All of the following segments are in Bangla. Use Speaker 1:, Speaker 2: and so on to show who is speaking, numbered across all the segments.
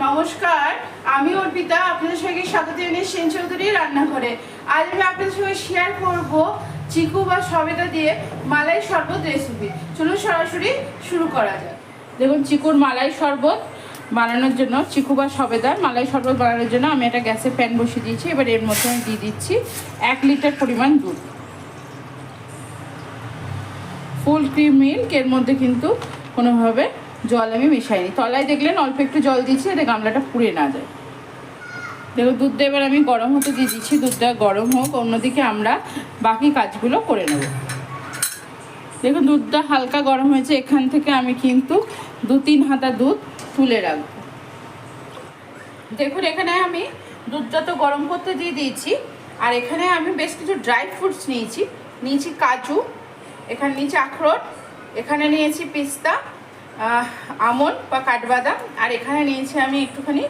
Speaker 1: নমস্কার, আমি অর্পিতা আপনাদের সঙ্গে স্বাগত জানাই সেন চৌধুরীর রান্নাঘরে। আজ আমি আপনাদের সঙ্গে শেয়ার করব চিকু বা সবেদা দিয়ে মালাই শরবত রেসিপি। চলুন সরাসরি শুরু করা যাক। দেখুন, চিকুর মালাই শরবত বানানোর জন্য, চিকু বা সবেদার মালাই শরবত বানানোর জন্য আমি একটা গ্যাসে প্যান বসিয়ে দিয়েছি। এবার এর মধ্যে আমি দিয়ে দিচ্ছি 1 লিটার পরিমাণ দুধ। ফুল ক্রিম মিল্ক, এর মধ্যে কিন্তু কোনোভাবে জল আমি মেশাইনি। তলায় দেখলেন অল্প একটু জল দিয়েছি যাতে গামলাটা পুড়ে না যায়। দেখুন, দুধটা এবার আমি গরম হতে দিয়ে দিচ্ছি। দুধটা গরম হোক, অন্যদিকে আমরা বাকি কাজগুলো করে নেব। দেখুন, দুধটা হালকা গরম হয়েছে। এখান থেকে আমি কিন্তু 2-3 হাতা দুধ তুলে রাখবো। দেখুন, এখানে আমি দুধটা তো গরম করতে দিয়ে দিয়েছি। আর এখানে আমি বেশ কিছু ড্রাই ফ্রুটস নিয়েছি কাজু, এখানে নিয়েছি আখরোট, এখানে নিয়েছি পিস্তা, আমন্ড বা কাঠবাদাম, আর এখানে নিয়েছি আমি একটুখানি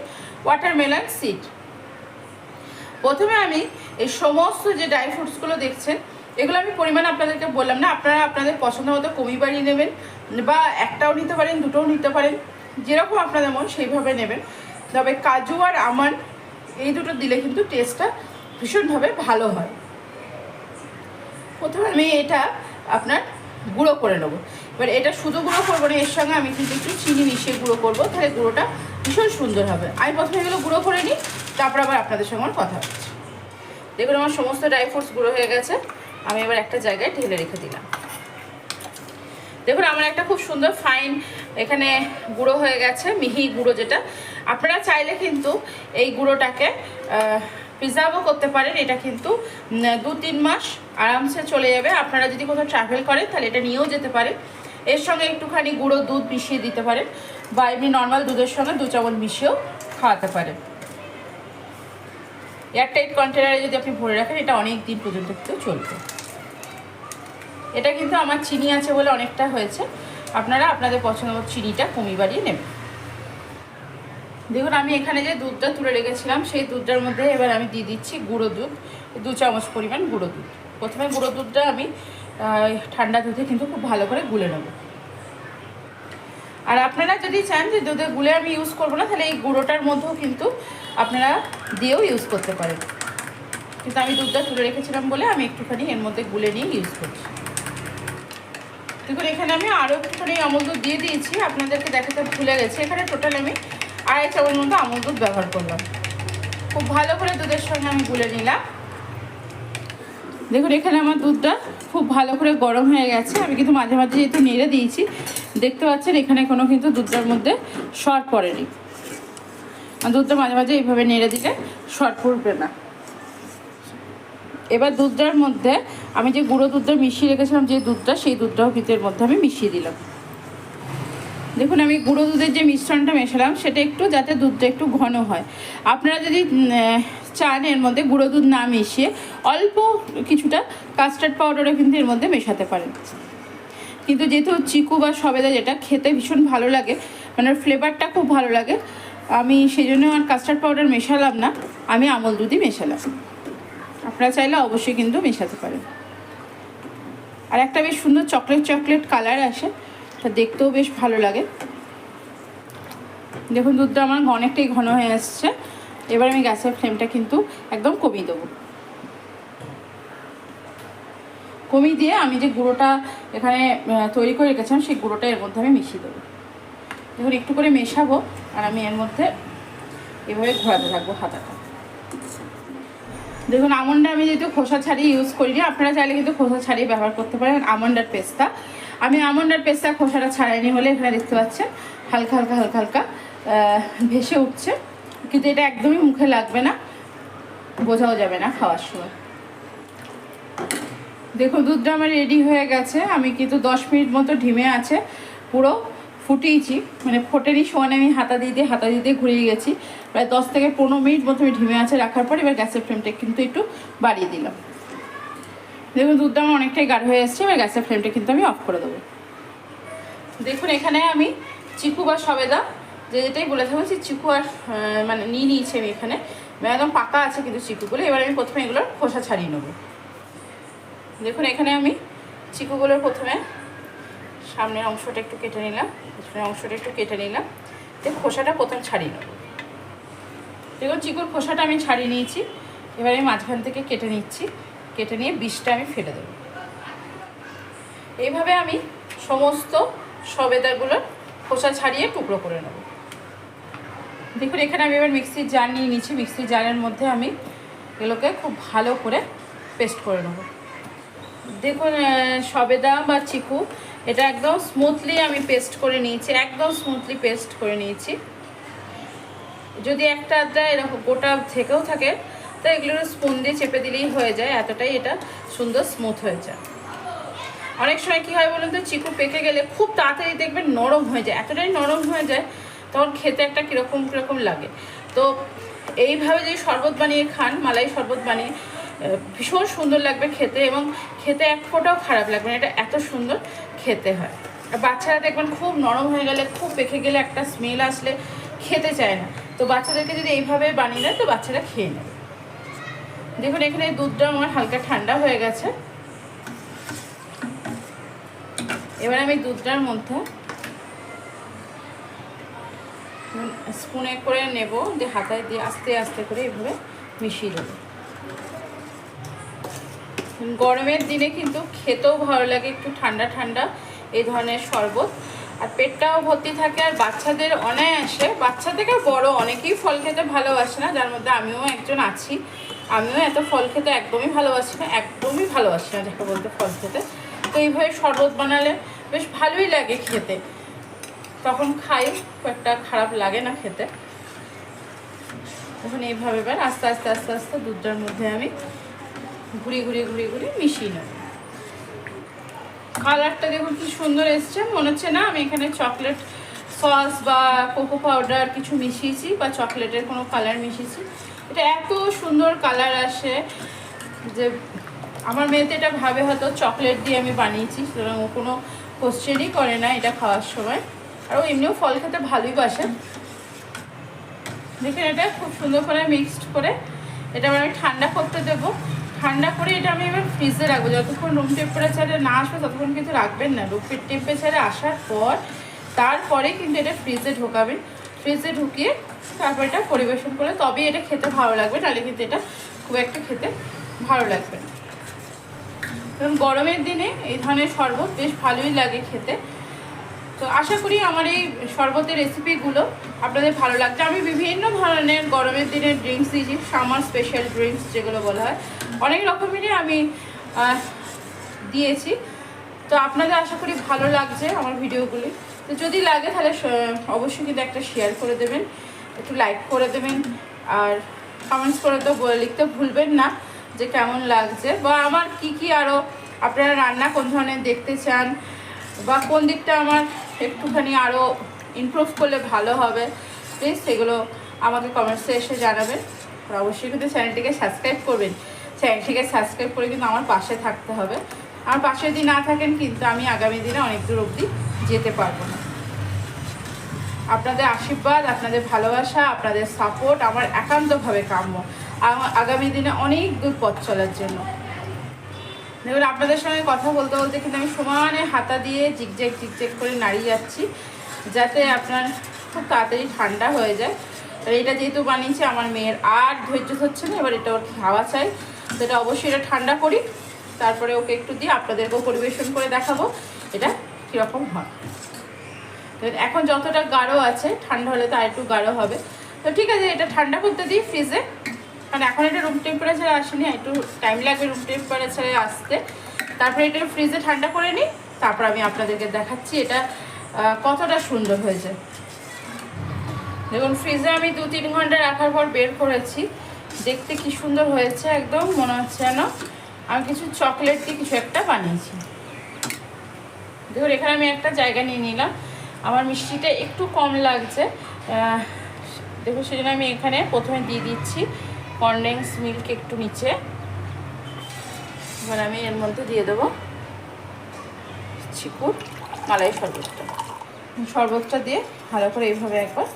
Speaker 1: ওয়াটারমেলন সিড। প্রথমে আমি এই সমস্ত যে ড্রাই ফ্রুটসগুলো দেখছেন, এগুলো আমি পরিমাণ আপনাদেরকে বললাম না, আপনারা আপনাদের পছন্দ মতো কমিয়ে বাড়িয়ে নেবেন, বা একটাও নিতে পারেন, দুটোও নিতে পারেন, যেরকম আপনাদের মন সেইভাবে নেবেন। তবে কাজু আর আমন্ড এই দুটো দিলে কিন্তু টেস্টটা ভীষণভাবে ভালো হয়। প্রথমে আমি এটা আপনার গুঁড়ো করে নেবো। এবার এটা শুধু গুঁড়ো করবো না, এর সঙ্গে আমি কিন্তু একটু চিনি মিশিয়ে গুঁড়ো করবো, তাহলে গুঁড়োটা ভীষণ সুন্দর হবে। আমি প্রথমে এগুলো গুঁড়ো করে নিই, তারপর আবার আপনাদের সঙ্গে আমার কথা হচ্ছে। দেখুন, আমার সমস্ত ড্রাই ফ্রুটস গুঁড়ো হয়ে গেছে। আমি এবার একটা জায়গায় ঢেলে রেখে দিলাম। দেখুন, আমার একটা খুব সুন্দর ফাইন এখানে গুঁড়ো হয়ে গেছে, মিহি গুঁড়ো যেটা। আপনারা চাইলে কিন্তু এই গুঁড়োটাকে প্রিজার্ভও করতে পারেন। এটা কিন্তু 2-3 মাস আরামসে চলে যাবে। আপনারা যদি কোথাও ট্রাভেল করেন তাহলে এটা নিয়েও যেতে পারেন। এর সঙ্গে একটুখানি গুঁড়ো দুধ মিশিয়ে দিতে পারেন, বা এমনি নর্মাল দুধের সঙ্গে 2 চামচ মিশিয়েও খাওয়াতে পারেন। এয়ারটাইট কন্টেনারে যদি আপনি ভরে রাখেন, এটা অনেক দিন পর্যন্ত কিন্তু চলবে। এটা কিন্তু আমার চিনি আছে বলে অনেকটা হয়েছে, আপনারা আপনাদের পছন্দ মতো চিনিটা কমিয়ে বাড়িয়ে নেবেন। দেখুন, আমি এখানে যে দুধটা তুলে রেখেছিলাম, সেই দুধটার মধ্যে এবার আমি দিয়ে দিচ্ছি গুঁড়ো দুধ, 2 চামচ পরিমাণ গুঁড়ো দুধ। প্রথমে গুঁড়ো দুধটা আমি ঠান্ডা দুধে কিন্তু খুব ভালো করে গুলে নেব। আর আপনারা যদি চান যে দুধে গুলে আমি ইউজ করবো না, তাহলে এই গুঁড়োটার মধ্যেও কিন্তু আপনারা দিয়েও ইউজ করতে পারেন। কিন্তু আমি দুধটা তুলে রেখেছিলাম বলে আমি একটুখানি এর মধ্যে গুলে নিয়ে ইউজ করছি। দেখুন, এখানে আমি আরও একটুখানি আমুল দুধ দিয়ে দিয়েছি, আপনাদেরকে দেখাতে ভুলে গেছি। এখানে টোটাল আমি 2.5 চামচ মতো আমুল দুধ ব্যবহার করলাম। খুব ভালো করে দুধের সঙ্গে আমি গুলে নিলাম। দেখুন, এখানে আমার দুধটা খুব ভালো করে গরম হয়ে গেছে। আমি কিন্তু মাঝে মাঝে যেহেতু নেড়ে দিয়েছি, দেখতে পাচ্ছেন এখানে কোনো কিন্তু দুধটার মধ্যে শর্ট পড়েনি। দুধটা মাঝে মাঝে এইভাবে নেড়ে দিলে শর্ট পড়বে না। এবার দুধটার মধ্যে আমি যে গুঁড়ো দুধটা মিশিয়ে রেখেছিলাম, যে দুধটা, সেই দুধটাও কিন্তু এর মধ্যে আমি মিশিয়ে দিলাম। দেখুন, আমি গুঁড়ো দুধের যে মিশ্রণটা মেশালাম, সেটা একটু যাতে দুধটা একটু ঘন হয়। আপনারা যদি চান এর মধ্যে গুঁড়ো দুধ না মিশিয়ে অল্প কিছুটা কাস্টার্ড পাউডারও কিন্তু এর মধ্যে মেশাতে পারেন। কিন্তু যেহেতু চিকু বা সবেদা যেটা খেতে ভীষণ ভালো লাগে, মানে ফ্লেভারটা খুব ভালো লাগে, আমি সেই জন্য আর কাস্টার্ড পাউডার মেশালাম না, আমি আমল দুধই মেশালাম। আপনারা চাইলে অবশ্যই কিন্তু মেশাতে পারেন। আর একটা বেশ সুন্দর চকলেট কালার আসে, তা দেখতেও বেশ ভালো লাগে। দেখুন, দুধটা আমার অনেকটাই ঘন হয়ে আসছে। এবার আমি গ্যাসের ফ্লেমটা কিন্তু একদম কমিয়ে দেবো। কমিয়ে দিয়ে আমি যে গুঁড়োটা এখানে তৈরি করে রেখেছিলাম, সেই গুঁড়োটা এর মধ্যে আমি মিশিয়ে দেবো। দেখুন, একটু করে মেশাবো, আর আমি এর মধ্যে এভাবে ঘোরাতে থাকবো হাতাটা। দেখুন, আমন্ডটা আমি যেহেতু খোসা ছাড়িয়ে ইউজ করিনি, আপনারা চাইলে কিন্তু খোসা ছাড়িয়ে ব্যবহার করতে পারেন আমন্ড আর পেস্তা। আমি আমন্ড আর পেস্তা খোসাটা ছাড়াইনি বলে এখানে দেখতে পাচ্ছেন হালকা হালকা ভেসে উঠছে, কিন্তু এটা একদমই মুখে লাগবে না, বোঝাও যাবে না খাওয়ার সময়। দেখুন, দুধটা আমার রেডি হয়ে গেছে। আমি কিন্তু 10 মিনিট মতো ঢিমে আছে, পুরো ফুটিয়েছি, মানে ফোটেনি সমানে আমি হাতা দিতে ঘুরিয়ে গেছি। প্রায় 10 থেকে 15 মিনিট মতো আমি ঢিমে আছে রাখার পর এবার গ্যাসের ফ্লেমটা কিন্তু একটু বাড়িয়ে দিলাম। দেখুন, দুধটা আমার অনেকটাই গাঢ় হয়ে এসছে। এবার গ্যাসের ফ্লেমটা কিন্তু আমি অফ করে দেবো। দেখুন, এখানে আমি চিকু বা সবেদা যেটাই বলে থাকছি, চিকু আর মানে নিয়েছি আমি এখানে, একদম পাকা আছে কিন্তু চিকুগুলো। এবার আমি প্রথমে এগুলোর খোসা ছাড়িয়ে নেবো। দেখুন, এখানে আমি চিকুগুলোর প্রথমে সামনের অংশটা একটু কেটে নিলাম, পিছনের অংশটা একটু কেটে নিলাম, খোসাটা প্রথমে ছাড়িয়ে নেব। দেখুন চিকুর খোসাটা আমি ছাড়িয়ে নিয়েছি, এবার আমি মাঝখান থেকে কেটে নিচ্ছি, কেটে নিয়ে বীজটা আমি ফেলে দেবো। এইভাবে আমি সমস্ত সবেদাগুলোর খোসা ছাড়িয়ে টুকরো করে নেব। দেখুন এখানে আমি এবার মিক্সির জার নিয়ে নিচ্ছি, মিক্সির জারের মধ্যে আমি এগুলোকে খুব ভালো করে পেস্ট করে নেব। দেখুন সবেদা বা চিকু এটা একদম স্মুথলি আমি পেস্ট করে নিয়েছি, একদম স্মুথলি পেস্ট করে নিয়েছি। যদি একটা আধটা এরকম গোটা থেকেও থাকে তো এগুলো স্পুন দিয়ে চেপে দিলেই হয়ে যায়, এতটাই এটা সুন্দর স্মুথ হয়ে যায়। অনেক সময় কী হয় বলুন তো, চিকু পেকে গেলে খুব তাড়াতাড়ি দেখবেন নরম হয়ে যায়, এতটাই নরম হয়ে যায় তখন খেতে একটা কীরকম কীরকম লাগে। তো এইভাবে যদি শরবত বানিয়ে খান, মালাই শরবত বানিয়ে, ভীষণ সুন্দর লাগবে খেতে, এবং খেতে এক ফোঁটাও খারাপ লাগবে না, এটা এত সুন্দর খেতে হয়। আর বাচ্চারা দেখবেন খুব নরম হয়ে গেলে, খুব পেকে গেলে একটা স্মেল আসলে খেতে চায় না, তো বাচ্চাদেরকে যদি এইভাবে বানিয়ে দেয় তো বাচ্চারা খেয়ে নেবে। দেখুন এখানে দুধটা আমার হালকা ঠান্ডা হয়ে গেছে, এবার আমি দুধটার মধ্যে স্পুনে করে নেব, দিয়ে হাতায় দিয়ে আস্তে আস্তে করে এইভাবে মিশিয়ে দেবো। গরমের দিনে কিন্তু খেতেও ভালো লাগে একটু ঠান্ডা ঠান্ডা এই ধরনের শরবত, আর পেটটাও ভর্তি থাকে। আর বাচ্চাদের অনায়াসে, বাচ্চা থেকে বড় অনেকেই ফল খেতে ভালোবাসে না, যার মধ্যে আমিও একজন আছি। আমিও এত ফল খেতে একদমই ভালোবাসি না, একদমই ভালোবাসি না যাকে বলতে ফল খেতে। তো এইভাবে শরবত বানালে বেশ ভালোই লাগে খেতে, তখন খাই, খুব একটা খারাপ লাগে না খেতে। তখন এইভাবে এবার আস্তে আস্তে আস্তে আস্তে দুধটার মধ্যে আমি ঘুরিয়ে ঘুরিয়ে ঘুরিয়ে ঘুরিয়ে মিশিয়ে নেব। কালারটা দেখুন কি সুন্দর এসছে, মনে হচ্ছে না আমি এখানে চকলেট সস বা কোকো পাউডার কিছু মিশিয়েছি বা চকলেটের কোনো কালার মিশিয়েছি। এটা এত সুন্দর কালার আসে যে আমার মেয়েতে এটা ভাবে হয়তো চকলেট দিয়ে আমি বানিয়েছি, সুতরাং ও কোনো কোশ্চেনই করে না এটা খাওয়ার সময়। আর ও এমনিও ফল খেতে ভালোই বাসে। দেখেন এটা খুব সুন্দর করে মিক্সড করে এটা আমি ঠান্ডা করতে দেবো। ঠান্ডা করে এটা আমি এবার ফ্রিজে রাখবো, যতক্ষণ রুম টেম্পারেচারে না আসবে ততক্ষণ কিন্তু রাখবেন না। রুম টেম্পারেচারে আসার পর তারপরে কিন্তু এটা ফ্রিজে ঢোকাবেন, ফ্রিজে ঢুকিয়ে তারপর এটা পরিবেশন করলে তবেই এটা খেতে ভালো লাগবে, তাহলে কিন্তু এটা খুব একটা খেতে ভালো লাগবে না। কারণ গরমের দিনে এই ধরনের শরবত বেশ ভালোই লাগে খেতে। তো আশা করি আমার এই শরবতের রেসিপিগুলো আপনাদের ভালো লাগছে। আমি বিভিন্ন ধরনের গরমের দিনে ড্রিঙ্কস দিয়েছি, সামার স্পেশাল ড্রিঙ্কস যেগুলো বলা হয়, অনেক রকমেরই আমি দিয়েছি। তো আপনাদের আশা করি ভালো লাগছে আমার ভিডিওগুলি। তো যদি লাগে তাহলে অবশ্যই কিন্তু একটা শেয়ার করে দেবেন, একটু লাইক করে দেবেন, আর কমেন্টস করে তো লিখতে ভুলবেন না যে কেমন লাগছে, বা আমার কি আরও আপনারা রান্না কোন ধরনের দেখতে চান, বা কোন দিকটা আমার একটুখানি আরও ইমপ্রুভ করলে ভালো হবে, প্লিজ সেগুলো আমাকে কমেন্টসে এসে জানাবেন। আর অবশ্যই কিন্তু চ্যানেলটিকে সাবস্ক্রাইব করবেন, চ্যানেলটিকে সাবস্ক্রাইব করে কিন্তু আমার পাশে থাকতে হবে। আমার পাশে যদি না থাকেন কিন্তু আমি আগামী দিনে অনেক দূর অবধি যেতে পারবো না। আপনাদের আশীর্বাদ, আপনাদের ভালোবাসা, আপনাদের সাপোর্ট আমার একান্তভাবে কাম্য আগামী দিনে অনেক দূর পথ চলার জন্য। দেখুন আপনাদের সঙ্গে কথা বলতে বলতে কিন্তু আমি সমানে হাতা দিয়ে জিগজ্যাগ জিগজ্যাগ করে নাড়িয়ে যাচ্ছি, যাতে আপনার খুব তাড়াতাড়ি ঠান্ডা হয়ে যায়। আর এটা যেহেতু বানিয়েছি আমার মেয়ের আর ধৈর্য ধরছে না, এবার এটা ওর খাওয়া চাই, তো এটা অবশ্যই এটা ঠান্ডা করি, তারপরে ওকে একটু দিয়ে আপনাদেরকেও পরিবেশন করে দেখাবো এটা কীরকম হয়। এখন যতটা গাঢ় আছে, ঠান্ডা হলে তো আর একটু গাঢ় হবে। তো ঠিক আছে, এটা ঠান্ডা করতে দিই ফ্রিজে, কারণ এখন এটা রুম টেম্পারেচারে আসেনি, একটু টাইম লাগবে রুম টেম্পারেচারে আসতে। তারপরে এটা ফ্রিজে ঠান্ডা করে নিই, তারপর আমি আপনাদেরকে দেখাচ্ছি এটা কতটা সুন্দর হয়েছে। দেখুন ফ্রিজে আমি 2-3 ঘন্টা রাখার পর বের করেছি, দেখতে কি সুন্দর হয়েছে, একদম মনে হচ্ছে যেন আমি কিছু চকলেট দিয়ে কিছু একটা বানিয়েছি। দেখুন এখানে আমি একটা জায়গা নিয়ে নিলাম, আমার মিষ্টিটা একটু কম লাগছে, দেখুন সেজন্য আমি এখানে প্রথমে দিয়ে দিচ্ছি কনডেন্স মিল্ক একটু নিচে। এবার আমি এর মধ্যে দিয়ে দেবো চিকুর মালাই শরবতটা দিয়ে ভালো করে এইভাবে একবার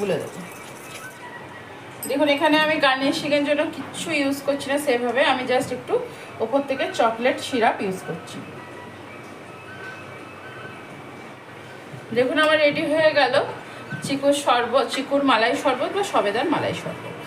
Speaker 1: গুলে দেবো। দেখুন এখানে আমি গার্নিশিংয়ের জন্য কিচ্ছু ইউজ করছি না, সেভাবে আমি জাস্ট একটু ওপর থেকে চকলেট সিরাপ ইউজ করছি। দেখুন আমার রেডি হয়ে গেল চিকুর শরবত, চিকুর মালাই শরবত বা সবেদার মালাই শরবত।